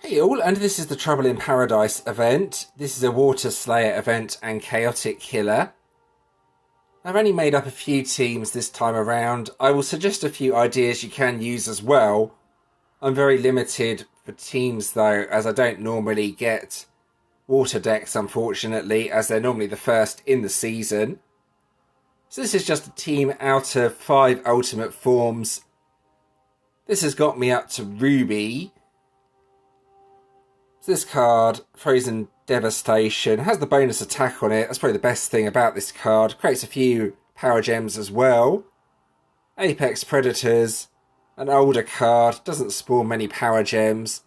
Hey all, and this is the Trouble in Paradise event. This is a Water Slayer event and Chaotic Killer. I've only made up a few teams this time around. I will suggest a few ideas you can use as well. I'm very limited for teams though, as I don't normally get water decks unfortunately, as they're normally the first in the season. So this is just a team out of 5 ultimate forms. This has got me up to Ruby. This card, Frozen Devastation, has the bonus attack on it. That's probably the best thing about this card. Creates a few power gems as well. Apex Predators, an older card, doesn't spawn many power gems.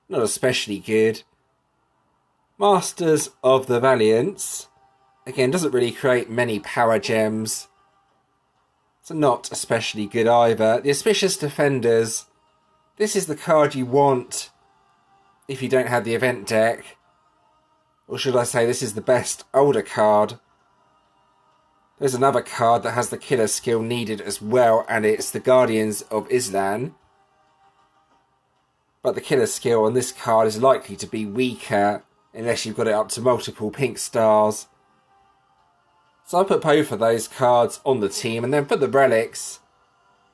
Not especially good. Masters of the Valiance, again, doesn't really create many power gems. So not especially good either. The Auspicious Defenders, this is the card you want if you don't have the event deck. Or should I say this is the best older card. There's another card that has the killer skill needed as well, and it's the Guardians of Islan. But the killer skill on this card is likely to be weaker unless you've got it up to multiple pink stars. So I put both of those cards on the team, and then for the relics,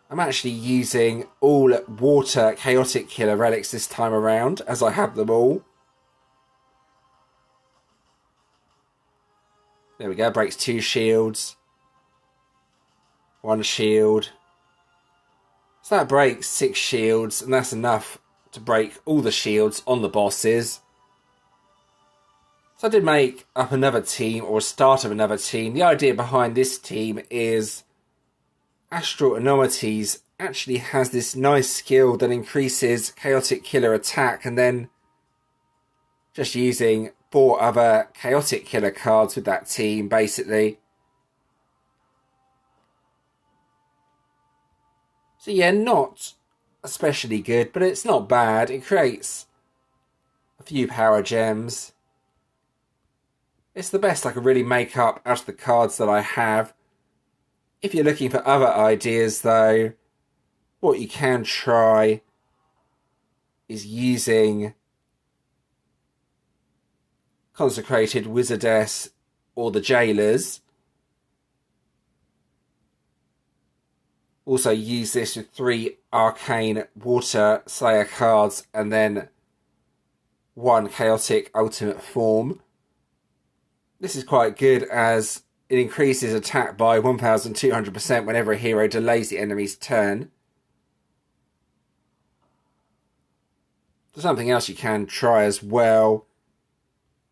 I'm actually using all water Chaotic Killer relics this time around, as I have them all. There we go, breaks 2 shields. 1 shield. So that breaks 6 shields, and that's enough to break all the shields on the bosses. So I did make up another team, or a start of another team. The idea behind this team is Astral Anomities actually has this nice skill that increases Chaotic Killer attack, and then just using 4 other Chaotic Killer cards with that team, basically. So yeah, not especially good, but it's not bad. It creates a few power gems. It's the best I could really make up out of the cards that I have. If you're looking for other ideas though, what you can try is using Consecrated Wizardess or the Jailers. Also use this with 3 Arcane Water Slayer cards and then 1 Chaotic Ultimate Form. This is quite good as it increases attack by 1200% whenever a hero delays the enemy's turn. There's something else you can try as well.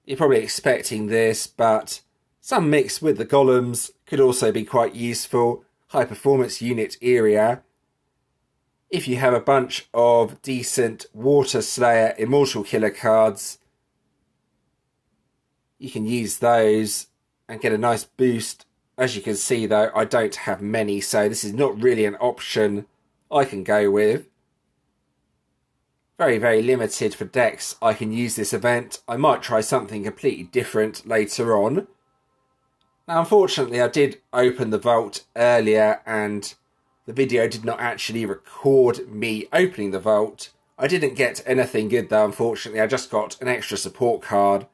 You're probably expecting this, but some mix with the golems could also be quite useful. High performance unit area. If you have a bunch of decent Water Slayer Immortal Killer cards, you can use those and get a nice boost. As you can see though, I don't have many, so this is not really an option I can go with. Very, very limited for decks I can use this event. I might try something completely different later on. Now, unfortunately, I did open the vault earlier and the video did not actually record me opening the vault. I didn't get anything good though, unfortunately. I just got an extra support card.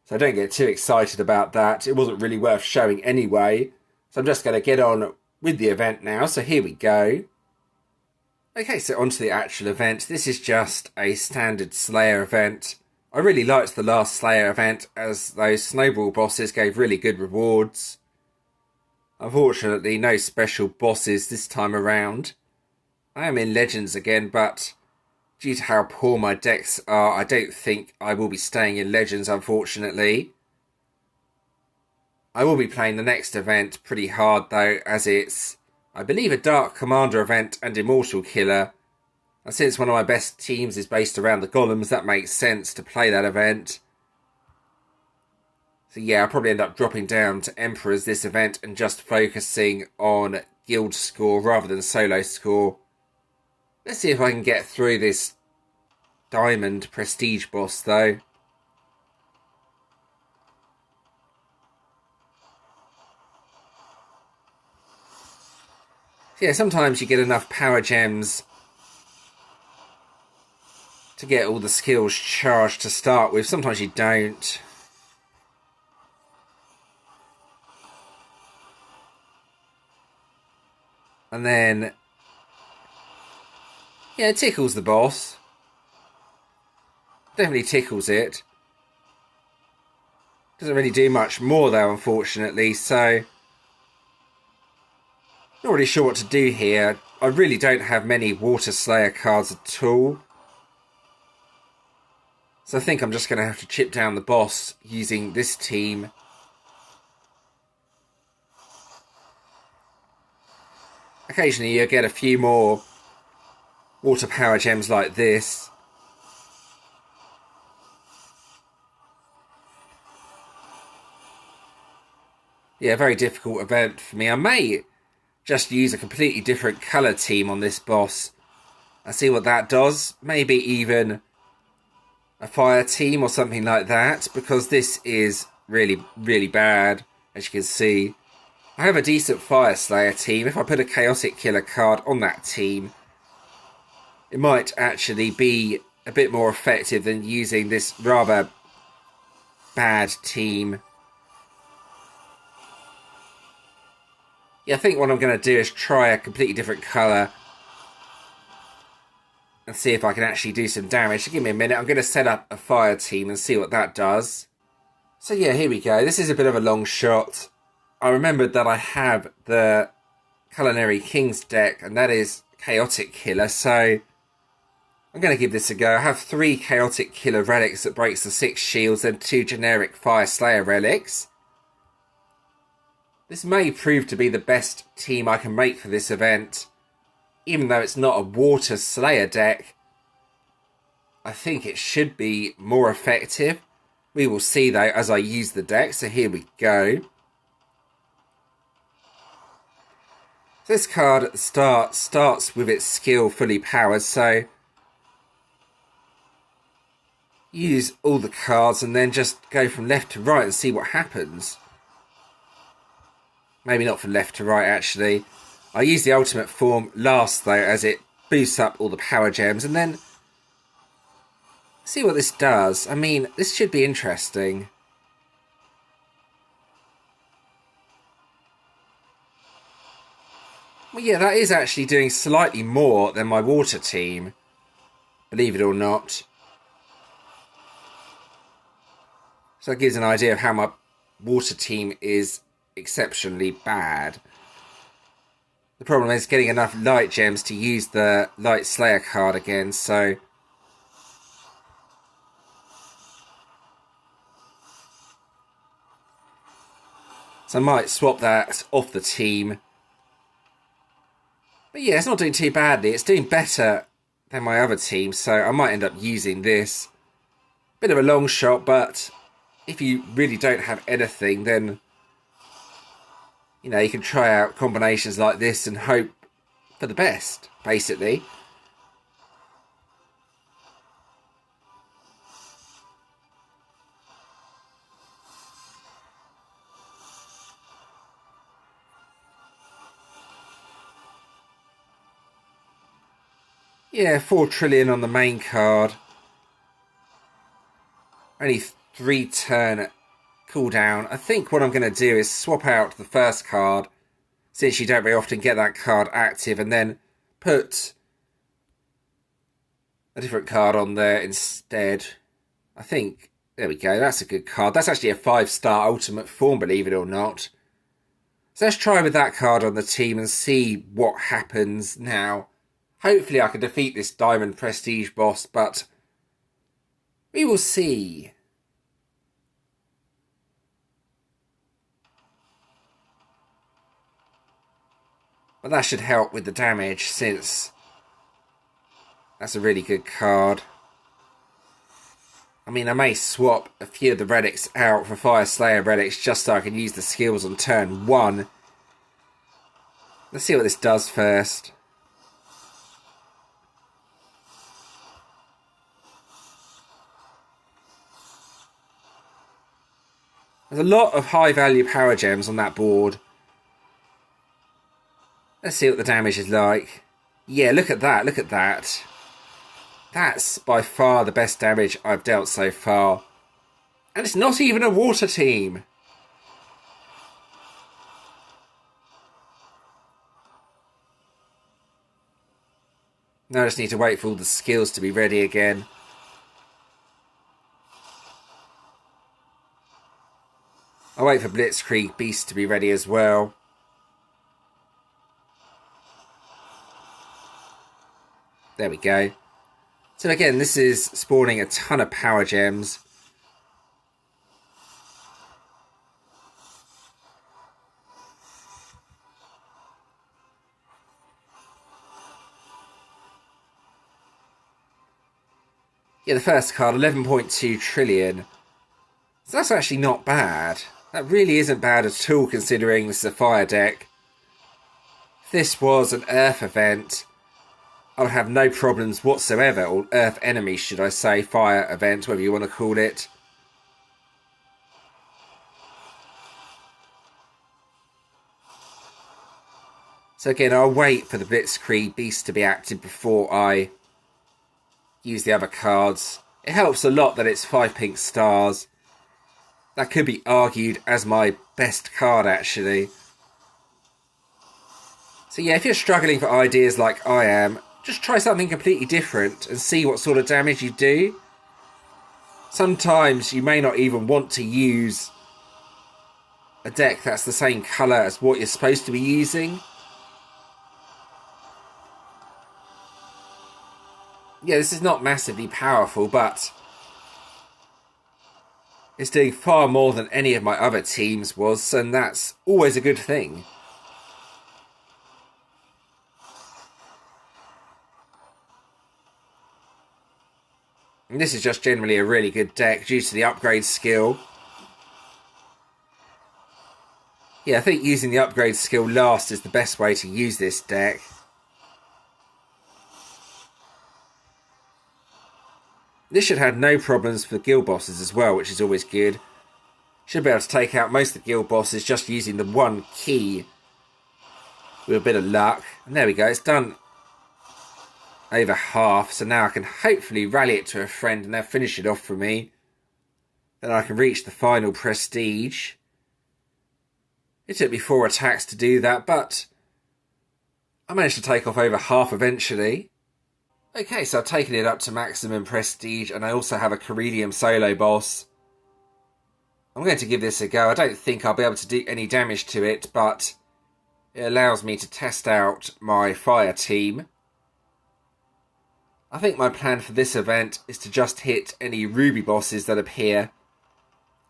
So don't get too excited about that. It wasn't really worth showing anyway. So I'm just going to get on with the event now. So here we go. Okay, so on to the actual event. This is just a standard Slayer event. I really liked the last Slayer event as those snowball bosses gave really good rewards. Unfortunately, no special bosses this time around. I am in Legends again, but due to how poor my decks are, I don't think I will be staying in Legends, unfortunately. I will be playing the next event pretty hard though, as it's, I believe, a Dark Commander event and Immortal Killer. And since one of my best teams is based around the golems, that makes sense to play that event. So yeah, I'll probably end up dropping down to Emperors this event and just focusing on guild score rather than solo score. Let's see if I can get through this Diamond Prestige boss though. Yeah, sometimes you get enough power gems to get all the skills charged to start with. Sometimes you don't. And then, yeah, it tickles the boss. Definitely tickles it. Doesn't really do much more though, unfortunately, so not really sure what to do here. I really don't have many Water Slayer cards at all. So I think I'm just going to have to chip down the boss using this team. Occasionally you'll get a few more water power gems like this. Yeah, very difficult event for me. I may just use a completely different colour team on this boss and see what that does. Maybe even a fire team or something like that, because this is really, really bad, as you can see. I have a decent Fire Slayer team. If I put a Chaotic Killer card on that team, it might actually be a bit more effective than using this rather bad team. Yeah, I think what I'm going to do is try a completely different colour and see if I can actually do some damage. Give me a minute. I'm going to set up a fire team and see what that does. So yeah, here we go. This is a bit of a long shot. I remembered that I have the Culinary Kings deck, and that is Chaotic Killer, so I'm going to give this a go. I have 3 Chaotic Killer relics that breaks the 6 shields and 2 generic Fire Slayer relics. This may prove to be the best team I can make for this event. Even though it's not a Water Slayer deck, I think it should be more effective. We will see though as I use the deck, so here we go. This card at the start starts with its skill fully powered, so use all the cards and then just go from left to right and see what happens. Maybe not from left to right, actually. I use the ultimate form last, though, as it boosts up all the power gems. And then see what this does. I mean, this should be interesting. Well, yeah, that is actually doing slightly more than my water team. Believe it or not. So that gives an idea of how my water team is exceptionally bad. The problem is getting enough light gems to use the Light Slayer card again, so I might swap that off the team. But yeah, it's not doing too badly. It's doing better than my other team, so I might end up using this. Bit of a long shot, but if you really don't have anything, then you know, you can try out combinations like this and hope for the best, basically. Yeah, 4 trillion on the main card. Only 3 turn cooldown. I think what I'm going to do is swap out the first card, since you don't very often get that card active, and then put a different card on there instead. I think, there we go, that's a good card. That's actually a 5-star ultimate form, believe it or not. So let's try with that card on the team and see what happens now. Hopefully I can defeat this Diamond Prestige boss, but we will see. But that should help with the damage, since that's a really good card. I mean, I may swap a few of the relics out for Fire Slayer relics just so I can use the skills on turn 1. Let's see what this does first. There's a lot of high value power gems on that board. Let's see what the damage is like. Yeah, look at that, look at that. That's by far the best damage I've dealt so far. And it's not even a water team. Now I just need to wait for all the skills to be ready again. I'll wait for Blitzkrieg Beast to be ready as well. There we go. So again, this is spawning a ton of power gems. Yeah, the first card, 11.2 trillion. So that's actually not bad. That really isn't bad at all considering this is a fire deck. If this was an earth event, I would have no problems whatsoever, or earth enemy should I say, fire event, whatever you want to call it. So again, I'll wait for the Blitzkrieg Beast to be active before I use the other cards. It helps a lot that it's 5 pink stars. That could be argued as my best card, actually. So yeah, if you're struggling for ideas like I am, just try something completely different and see what sort of damage you do. Sometimes you may not even want to use a deck that's the same colour as what you're supposed to be using. Yeah, this is not massively powerful, but it's doing far more than any of my other teams was, and that's always a good thing. And this is just generally a really good deck due to the upgrade skill. Yeah, I think using the upgrade skill last is the best way to use this deck. This should have no problems for the guild bosses as well, which is always good. Should be able to take out most of the guild bosses just using the one key with a bit of luck. And there we go, it's done over half, so now I can hopefully rally it to a friend and they'll finish it off for me. Then I can reach the final prestige. It took me 4 attacks to do that, but I managed to take off over half eventually. Okay, so I've taken it up to maximum prestige, and I also have a Corellium solo boss. I'm going to give this a go. I don't think I'll be able to do any damage to it, but it allows me to test out my fire team. I think my plan for this event is to just hit any ruby bosses that appear.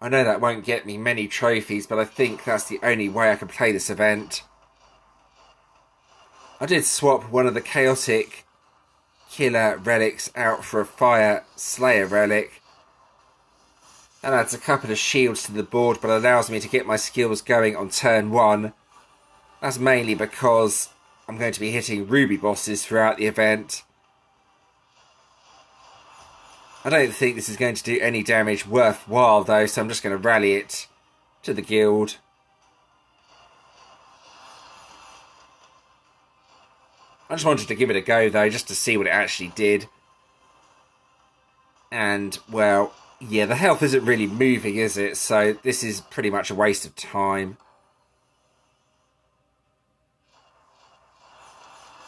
I know that won't get me many trophies, but I think that's the only way I can play this event. I did swap one of the chaotic killer relics out for a fire slayer relic. That adds a couple of shields to the board, but allows me to get my skills going on turn 1. That's mainly because I'm going to be hitting ruby bosses throughout the event. I don't think this is going to do any damage worthwhile though, so I'm just going to rally it to the guild. I just wanted to give it a go though, just to see what it actually did. And, well, yeah, the health isn't really moving, is it? So this is pretty much a waste of time.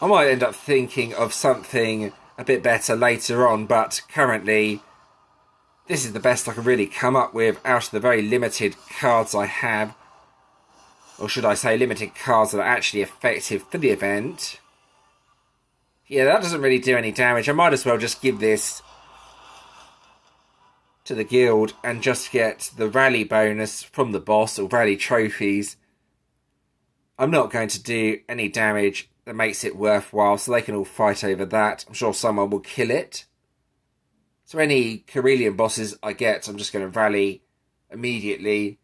I might end up thinking of something a bit better later on, but currently this is the best I can really come up with out of the very limited cards I have. Or should I say limited cards that are actually effective for the event. Yeah, that doesn't really do any damage. I might as well just give this to the guild and just get the rally bonus from the boss, or rally trophies. I'm not going to do any damage that makes it worthwhile, so they can all fight over that. I'm sure someone will kill it. So any Corellium bosses I get, I'm just going to rally immediately.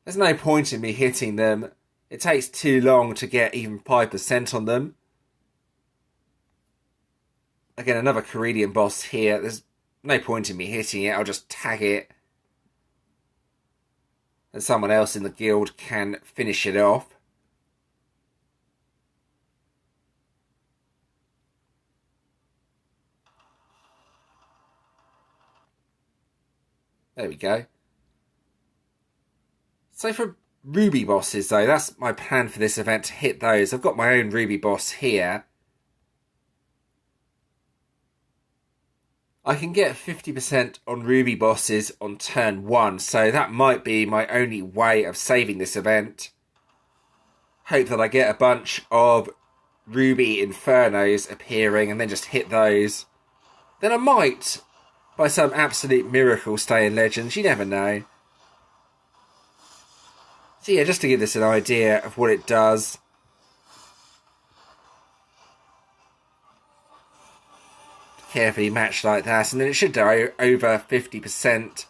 There's no point in me hitting them. It takes too long to get even 5% on them. Again, another Corellium boss here. There's no point in me hitting it. I'll just tag it. And someone else in the guild can finish it off. There we go. So for ruby bosses though, that's my plan for this event, to hit those. I've got my own ruby boss here. I can get 50% on ruby bosses on turn 1, so that might be my only way of saving this event. Hope that I get a bunch of ruby infernos appearing and then just hit those. Then I might, by some absolute miracle, stay in Legends. You never know. So yeah, just to give this an idea of what it does. Carefully match like that, and then it should do over 50%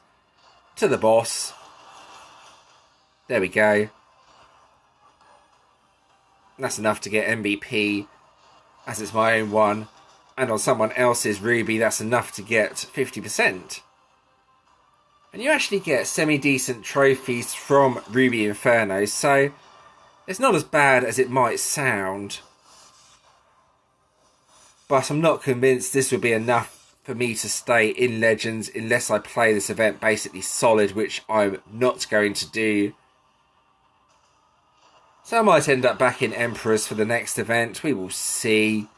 to the boss. There we go. That's enough to get MVP, as it's my own one. And on someone else's ruby, that's enough to get 50%. And you actually get semi-decent trophies from Ruby Inferno, so it's not as bad as it might sound. But I'm not convinced this will be enough for me to stay in Legends unless I play this event basically solid, which I'm not going to do. So I might end up back in Emperors for the next event. We will see.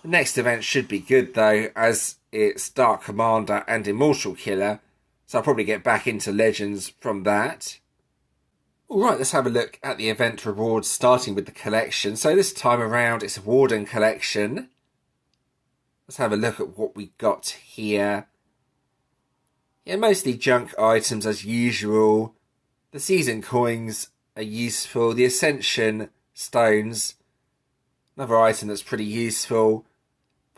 The next event should be good though, as it's Dark Commander and Immortal Killer. So I'll probably get back into Legends from that. Alright, let's have a look at the event rewards, starting with the collection. So this time around it's a Warden collection. Let's have a look at what we got here. Yeah, mostly junk items as usual. The season coins are useful. The Ascension stones, another item that's pretty useful.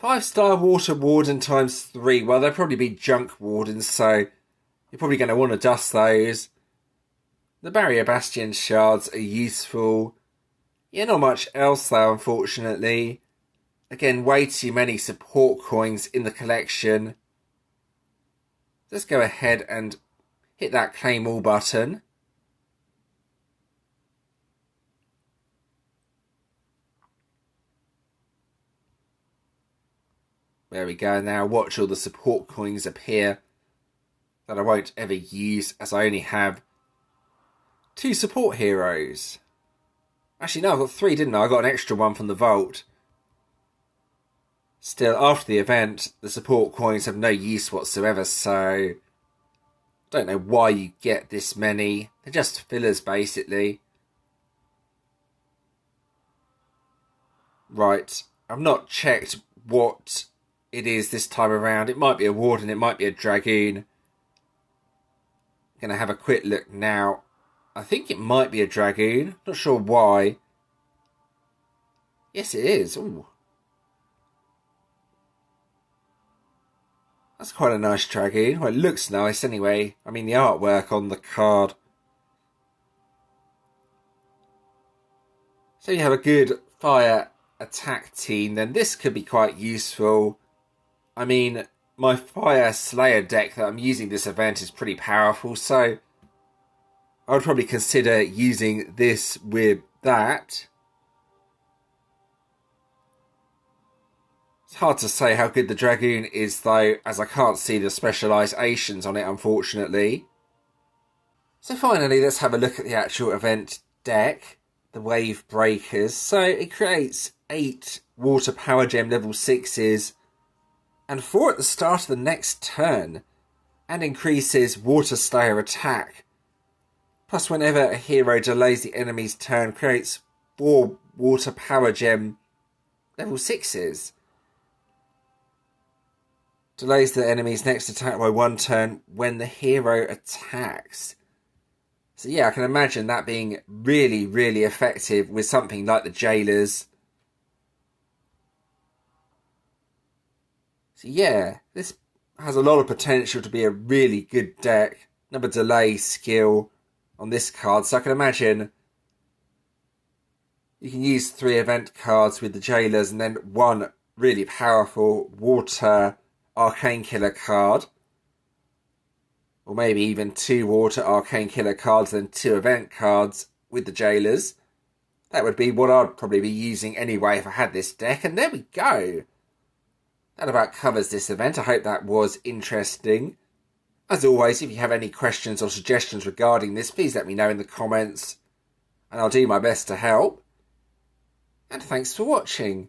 5-star Water Warden times 3. Well, they'll probably be junk wardens, so you're probably going to want to dust those. The Barrier Bastion shards are useful. Yeah, not much else though, unfortunately. Again, way too many support coins in the collection. Let's go ahead and hit that claim all button. There we go. Now watch all the support coins appear that I won't ever use, as I only have 2 support heroes. Actually, no, I got 3, didn't I? I got an extra one from the vault. Still, after the event, the support coins have no use whatsoever, so don't know why you get this many. They're just fillers, basically. Right, I've not checked what it is this time around. It might be a Warden, it might be a Dragoon. Gonna have a quick look now. I think it might be a Dragoon. Not sure why. Yes, it is. Ooh. That's quite a nice Dragoon. Well, it looks nice anyway. I mean, the artwork on the card. So you have a good fire attack team, then this could be quite useful. I mean, my Fire Slayer deck that I'm using this event is pretty powerful, so I would probably consider using this with that. It's hard to say how good the Dragoon is though, as I can't see the specializations on it, unfortunately. So finally, let's have a look at the actual event deck, the Wave Breakers. So it creates 8 Water Power Gem level 6s and 4 at the start of the next turn, and increases Water Slayer attack. Plus, whenever a hero delays the enemy's turn, creates 4 Water Power Gem level 6s. Delays the enemy's next attack by 1 turn when the hero attacks. So yeah, I can imagine that being really, really effective with something like the Jailers. So yeah, this has a lot of potential to be a really good deck. Another delay skill on this card, so I can imagine you can use 3 event cards with the Jailers and then 1 really powerful Water Arcane Killer card. Or maybe even 2 Water Arcane Killer cards, then 2 event cards with the Jailers. That would be what I'd probably be using anyway if I had this deck. And there we go. That about covers this event. I hope that was interesting. As always, if you have any questions or suggestions regarding this, please let me know in the comments, and I'll do my best to help. And thanks for watching.